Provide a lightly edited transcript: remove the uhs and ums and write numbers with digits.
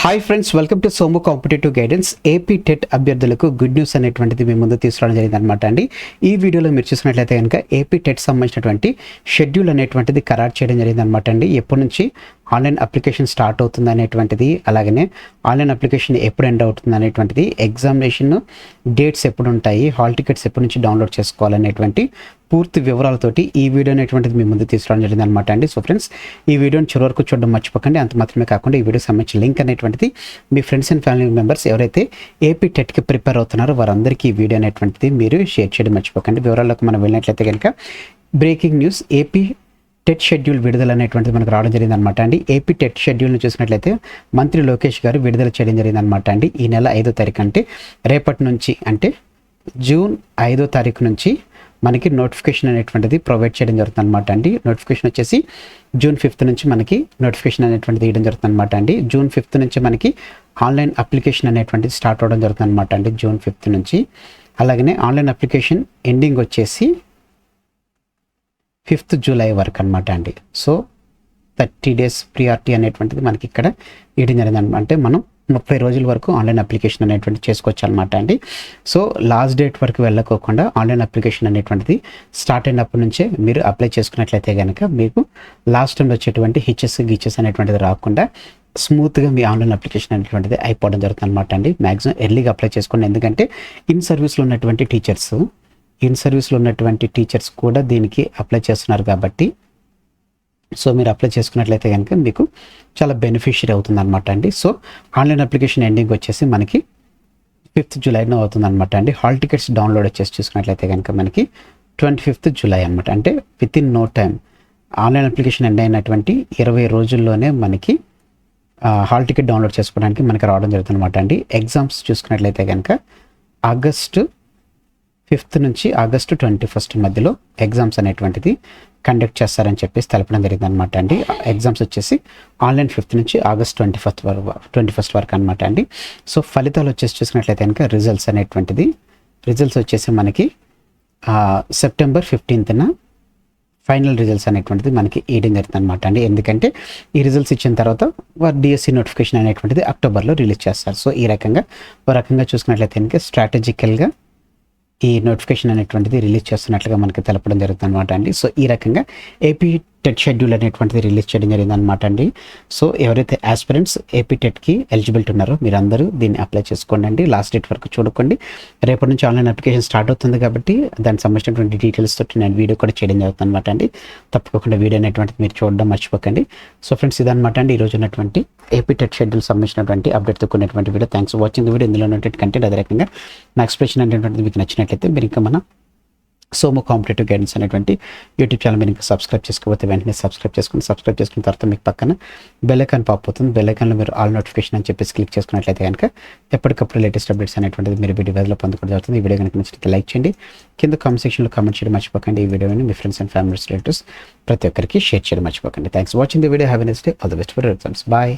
Hi friends, welcome to Somu competitive guidance. AP TET అభ్యర్థులకు good news అనేటువంటిది మీ ముందు తీసుకురావడం జరిగింది అనమాట అండి. ఈ వీడియోలో మీరు చూసినట్లయితే కనుక ఏపీ టెట్ సంబంధించినటువంటి షెడ్యూల్ అనేటువంటిది ఖరారు చేయడం జరిగింది అనమాట అండి. ఎప్పటి నుంచి ఆన్లైన్ అప్లికేషన్ స్టార్ట్ అవుతుంది అనేటువంటిది, అలాగనే ఆన్లైన్ అప్లికేషన్ ఎప్పుడు ఎండ్ అవుతుంది అనేటువంటిది, ఎగ్జామినేషన్ డేట్స్ ఎప్పుడు ఉంటాయి, హాల్ టికెట్స్ ఎప్పటి నుంచి డౌన్లోడ్ చేసుకోవాలనేటువంటి పూర్తి వివరాలతోటి ఈ వీడియో అనేటువంటిది మీ ముందు తీసుకురావడం జరిగింది అనమాట అండి. సో ఫ్రెండ్స్, ఈ వీడియోని చివరి వరకు చూడడం మర్చిపోకండి. అంత మాత్రమే కాకుండా ఈ వీడియో సంబంధించిన లింక్ అనేటువంటిది మీ ఫ్రెండ్స్ అండ్ ఫ్యామిలీ మెంబర్స్ ఎవరైతే ఏపీ టెట్కి ప్రిపేర్ అవుతున్నారో వారందరికీ ఈ వీడియో అనేటువంటిది మీరు షేర్ చేయడం మర్చిపోకండి. వివరాల్లోకి మనం వెళ్ళినట్లయితే కనుక breaking news, AP TET schedule విడుదల అనేటువంటిది మనకు రావడం జరిగింది అనమాట అండి. ఏపీ టెట్ షెడ్యూల్ని చూసినట్లయితే మంత్రి లోకేష్ గారు విడుదల చేయడం జరిగింది అనమాట అండి. ఈ నెల 5వ తారీఖు అంటే రేపటి నుంచి, అంటే జూన్ 5వ తారీఖు నుంచి మనకి నోటిఫికేషన్ అనేటువంటిది ప్రొవైడ్ చేయడం జరుగుతుంది అనమాట అండి. నోటిఫికేషన్ వచ్చేసి జూన్ 5th నుంచి మనకి నోటిఫికేషన్ అనేటువంటిది ఇవ్వడం జరుగుతుంది అనమాట అండి. జూన్ 5th నుంచి మనకి ఆన్లైన్ అప్లికేషన్ అనేటువంటిది స్టార్ట్ అవ్వడం జరుగుతుంది అనమాట అండి. జూన్ 5th నుంచి. అలాగనే ఆన్లైన్ అప్లికేషన్ ఎండింగ్ వచ్చేసి 5th జూలై వరకు అనమాట అండి. సో 30 days ప్రియారిటీ అనేటువంటిది మనకి ఇక్కడ ఇవ్వడం జరిగింది అనమాట. అంటే మనం 30 రోజుల వరకు ఆన్లైన్ అప్లికేషన్ అనేటువంటిది చేసుకోవచ్చు అనమాట అండి. సో లాస్ట్ డేట్ వరకు వెళ్ళకోకుండా ఆన్లైన్ అప్లికేషన్ అనేటువంటిది స్టార్ట్ అయినప్పటి నుంచే మీరు అప్లై చేసుకున్నట్లయితే కనుక మీకు లాస్ట్ టైంలో వచ్చేటువంటి గిచెస్ అనేటువంటిది రాకుండా స్మూత్గా మీ ఆన్లైన్ అప్లికేషన్ అనేటువంటిది అయిపోవడం జరుగుతుంది అనమాట అండి. మ్యాక్సిమం ఎర్లీగా అప్లై చేసుకోండి. ఎందుకంటే ఇన్ సర్వీస్లో ఉన్నటువంటి టీచర్స్ కూడా దీనికి అప్లై చేస్తున్నారు కాబట్టి, సో మీరు అప్లై చేసుకున్నట్లయితే కనుక మీకు చాలా బెనిఫిషియరీ అవుతుంది అనమాట అండి. సో ఆన్లైన్ అప్లికేషన్ ఎండింగ్ వచ్చేసి మనకి 5th జూలైలో అవుతుంది అనమాట అండి. హాల్ టికెట్స్ డౌన్లోడ్ వచ్చేసి చూసుకున్నట్లయితే కనుక మనకి 25th జూలై అనమాట. అంటే within no time online application end అయినటువంటి 20 రోజుల్లోనే మనకి హాల్ టికెట్ డౌన్లోడ్ చేసుకోవడానికి మనకి రావడం జరుగుతుంది అనమాట అండి. ఎగ్జామ్స్ చూసుకున్నట్లయితే కనుక ఆగస్టు 5th నుంచి ఆగస్టు 21st మధ్యలో ఎగ్జామ్స్ అనేటువంటిది కండక్ట్ చేస్తారని చెప్పేసి తెలపడం జరిగింది అనమాట అండి. ఎగ్జామ్స్ వచ్చేసి ఆన్లైన్ 5th నుంచి ఆగస్ట్ 21st వరకు అనమాట అండి. సో ఫలితాలు వచ్చేసి చూసినట్లయితే కనుక రిజల్ట్స్ వచ్చేసి మనకి సెప్టెంబర్ 15th ఫైనల్ రిజల్ట్స్ అనేటువంటిది మనకి ఇవ్వడం జరుగుతుంది అనమాట అండి. ఎందుకంటే ఈ రిజల్ట్స్ ఇచ్చిన తర్వాత వారు డిఎస్సి నోటిఫికేషన్ అనేటువంటిది అక్టోబర్లో రిలీజ్ చేస్తారు. సో ఈ రకంగా చూసుకున్నట్లయితే కనుక స్ట్రాటజికల్గా ఈ నోటిఫికేషన్ అనేటువంటిది రిలీజ్ చేస్తున్నట్లుగా మనకి తెలపడం జరుగుతుంది అనమాట అండి. సో ఈ రకంగా ఏపీ టెట్ షెడ్యూల్ అనేటువంటిది రిలీజ్ చేయడం జరిగింది అనమాట అండి. సో ఎవరైతే ఆస్పిరెంట్స్ ఏపీ టెట్కి ఎలిజిబిలిటీ ఉన్నారో మీరందరూ దీన్ని అప్లై చేసుకోండి అండి. లాస్ట్ డేట్ వరకు చూడకండి. రేపటి నుంచి ఆన్లైన్ అప్లికేషన్ స్టార్ట్ అవుతుంది కాబట్టి దానికి సంబంధించినటువంటి డీటెయిల్స్ తోటి నేను వీడియో కూడా చేయడం జరుగుతుంది అనమాట అండి. తప్పకుండా వీడియో అనేటువంటిది మీరు చూడడం మర్చిపోకండి. సో ఫ్రెండ్స్, ఇదనమాట అండి ఈరోజు ఉన్నటువంటి ఏపీ టెట్ షెడ్యూల్ సంబంధించినటువంటి అప్డేట్తో కూడినటువంటి video. Thanks for watching the video. ఇందులో ఉన్నటువంటి కంటెంట్ అదే రకంగా నా ఎక్స్ప్రెషన్ అనేటువంటిది మీకు నచ్చినట్లయితే మీరు ఇంకా మన సోము కాంపిటేటివ్ గైడెన్స్ అనేటువంటి యూట్యూబ్ ఛానల్ మీరు ఇంకా సబ్స్క్రైబ్ చేసుకోకపోతే వెంటనే సబ్స్క్రైబ్ చేసుకున్న తర్వాత మీకు పక్కన బెల్ ఐకాన్ పాప్ అవుతుంది. బెల్ ఐకాన్లో మీరు ఆల్ నోటిఫికేషన్ అని చెప్పేసి క్లిక్ చేసుకున్నట్లయితే కనుక ఎప్పటికప్పుడు లేటెస్ట్ అప్డేట్స్ అనేటువంటిది మీరు వీడియోలో పొందుకోవడం జరుగుతుంది. ఈ వీడియో కనుక నచ్చితే లైక్ చేయండి, కింద కామెంట్ సెక్షన్లో కామెంట్ చేయడం మర్చిపోకండి. ఈ వీడియోని మీ ఫ్రెండ్స్ అండ్ ఫ్యామిలీస్ రిలేటివ్స్ ప్రతి ఒక్కరికి షేర్ చేయడం మర్చిపోకండి. Thanks for watching the video. Have a nice day. All the best for results. Bye.